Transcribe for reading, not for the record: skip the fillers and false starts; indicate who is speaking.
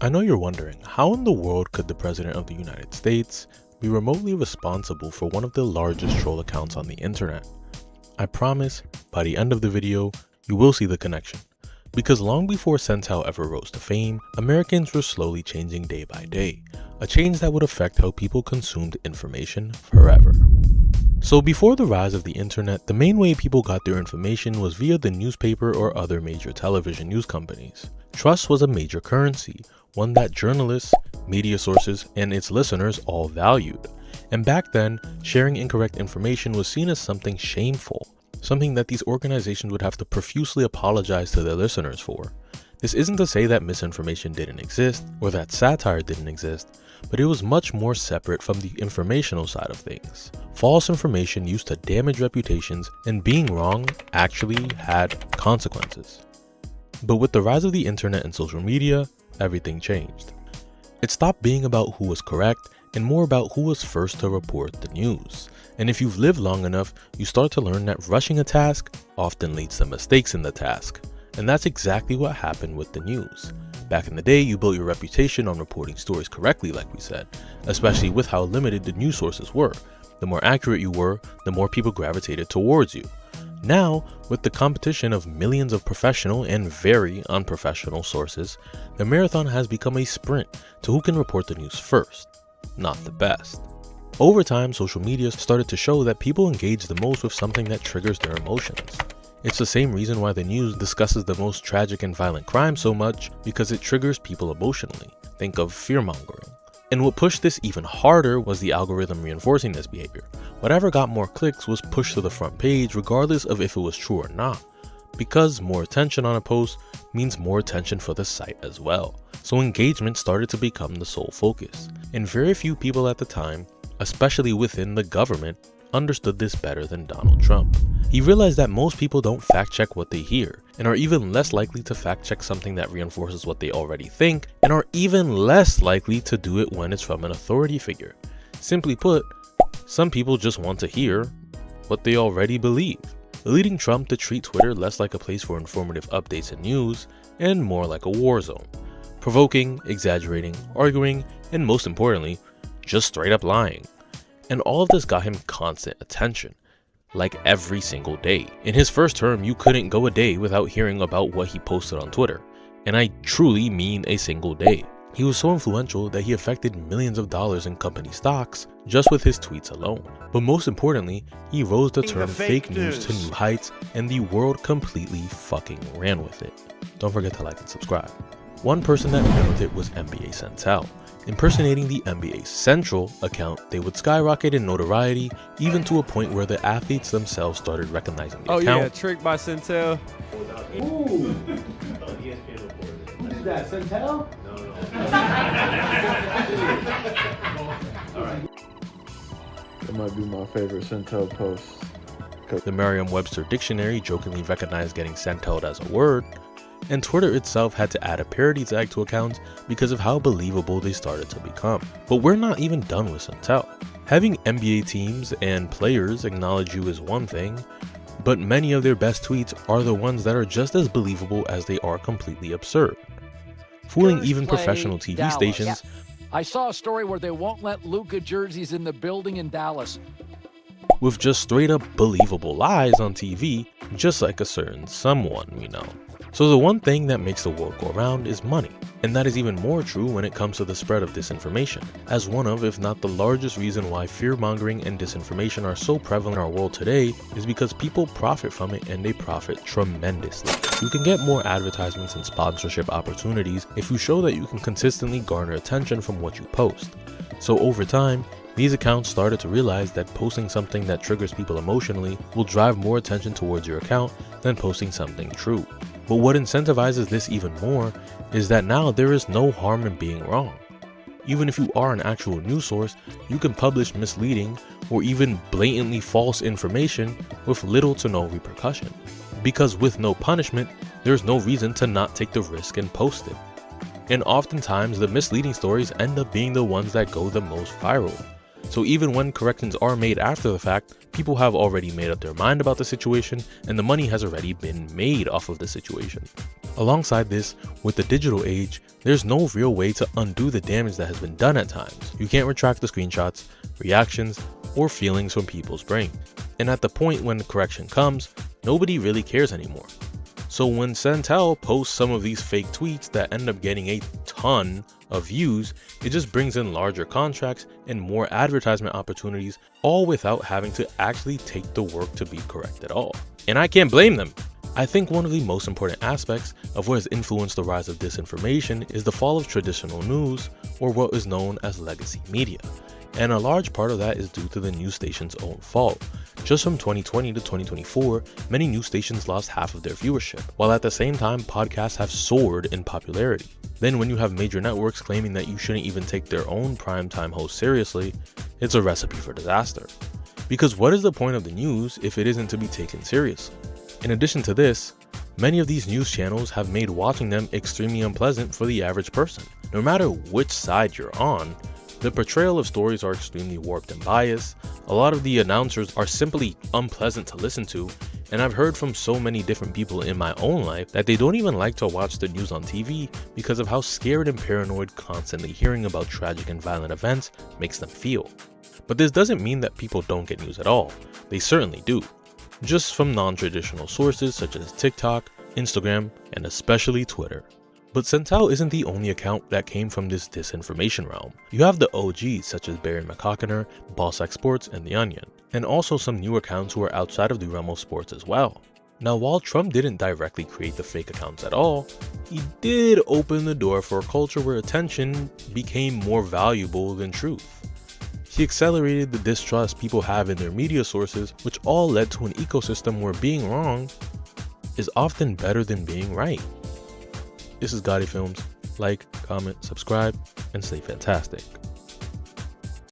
Speaker 1: I know you're wondering, how in the world could the President of the United States be remotely responsible for one of the largest troll accounts on the internet? I promise, by the end of the video, you will see the connection. Because long before Centel ever rose to fame, Americans were slowly changing day by day, a change that would affect how people consumed information forever. So before the rise of the internet, the main way people got their information was via the newspaper or other major television news companies. Trust was a major currency, one that journalists, media sources, and its listeners all valued. And back then, sharing incorrect information was seen as something shameful, something that these organizations would have to profusely apologize to their listeners for. This isn't to say that misinformation didn't exist or that satire didn't exist, but it was much more separate from the informational side of things. False information used to damage reputations, and being wrong actually had consequences. But with the rise of the internet and social media, everything changed. It stopped being about who was correct and more about who was first to report the news. And if you've lived long enough, you start to learn that rushing a task often leads to mistakes in the task. And that's exactly what happened with the news. Back in the day, you built your reputation on reporting stories correctly, like we said, especially with how limited the news sources were. The more accurate you were, the more people gravitated towards you. Now, with the competition of millions of professional and very unprofessional sources, the marathon has become a sprint to who can report the news first, not the best. Over time, social media started to show that people engage the most with something that triggers their emotions. It's the same reason why the news discusses the most tragic and violent crime so much, because it triggers people emotionally. Think of fear-mongering. And what pushed this even harder was the algorithm reinforcing this behavior. Whatever got more clicks was pushed to the front page regardless of if it was true or not. Because more attention on a post means more attention for the site as well. So engagement started to become the sole focus. And very few people at the time, especially within the government, understood this better than Donald Trump. He realized that most people don't fact check what they hear, and are even less likely to fact check something that reinforces what they already think, and are even less likely to do it when it's from an authority figure. Simply put, some people just want to hear what they already believe, leading Trump to treat Twitter less like a place for informative updates and news, and more like a war zone, provoking, exaggerating, arguing, and most importantly, just straight up lying. And all of this got him constant attention, like every single day. In his first term, you couldn't go a day without hearing about what he posted on Twitter, and I truly mean a single day. He was so influential that he affected millions of dollars in company stocks just with his tweets alone. But most importantly, he rose the term fake news to new heights, and the world completely fucking ran with it. Don't forget to like and subscribe. One person that ran with it was NBA Centel. Impersonating the NBA Central account, they would skyrocket in notoriety, even to a point where the athletes themselves started recognizing the account.
Speaker 2: Oh yeah, tricked by Centel.
Speaker 3: Ooh! What is that, Centel? No. Alright.
Speaker 4: That might be my favorite Centel post.
Speaker 1: The Merriam-Webster dictionary jokingly recognized getting Centel'd as a word, and Twitter itself had to add a parody tag to accounts because of how believable they started to become. But we're not even done with Centel. Having NBA teams and players acknowledge you is one thing, but many of their best tweets are the ones that are just as believable as they are completely absurd, fooling even professional TV stations.
Speaker 5: I saw a story where they won't let Luka jerseys in the building in Dallas.
Speaker 1: With just straight up believable lies on TV, just like a certain someone we know. So the one thing that makes the world go round is money, and that is even more true when it comes to the spread of disinformation, as one of, if not the largest reason why fear-mongering and disinformation are so prevalent in our world today is because people profit from it, and they profit tremendously. You can get more advertisements and sponsorship opportunities if you show that you can consistently garner attention from what you post. So over time, these accounts started to realize that posting something that triggers people emotionally will drive more attention towards your account than posting something true. But what incentivizes this even more is that now there is no harm in being wrong. Even if you are an actual news source, you can publish misleading or even blatantly false information with little to no repercussion. Because with no punishment, there's no reason to not take the risk and post it. And oftentimes the misleading stories end up being the ones that go the most viral. So even when corrections are made after the fact, people have already made up their mind about the situation and the money has already been made off of the situation. Alongside this, with the digital age, there's no real way to undo the damage that has been done at times. You can't retract the screenshots, reactions, or feelings from people's brains. And at the point when the correction comes, nobody really cares anymore. So when Centel posts some of these fake tweets that end up getting a ton of views, it just brings in larger contracts and more advertisement opportunities, all without having to actually take the work to be correct at all. And I can't blame them. I think one of the most important aspects of what has influenced the rise of disinformation is the fall of traditional news, or what is known as legacy media. And a large part of that is due to the news station's own fault. Just from 2020 to 2024, many news stations lost half of their viewership, while at the same time podcasts have soared in popularity. Then when you have major networks claiming that you shouldn't even take their own primetime hosts seriously, it's a recipe for disaster. Because what is the point of the news if it isn't to be taken seriously? In addition to this, many of these news channels have made watching them extremely unpleasant for the average person. No matter which side you're on, the portrayal of stories are extremely warped and biased. A lot of the announcers are simply unpleasant to listen to, and I've heard from so many different people in my own life that they don't even like to watch the news on TV because of how scared and paranoid constantly hearing about tragic and violent events makes them feel. But this doesn't mean that people don't get news at all. They certainly do. Just from non-traditional sources such as TikTok, Instagram, and especially Twitter. But Centel isn't the only account that came from this disinformation realm. You have the OGs such as Barry McCockiner, BossX Sports, and The Onion, and also some new accounts who are outside of the realm of sports as well. Now, while Trump didn't directly create the fake accounts at all, he did open the door for a culture where attention became more valuable than truth. He accelerated the distrust people have in their media sources, which all led to an ecosystem where being wrong is often better than being right. This is Gadefilms. Like, comment, subscribe, and stay fantastic.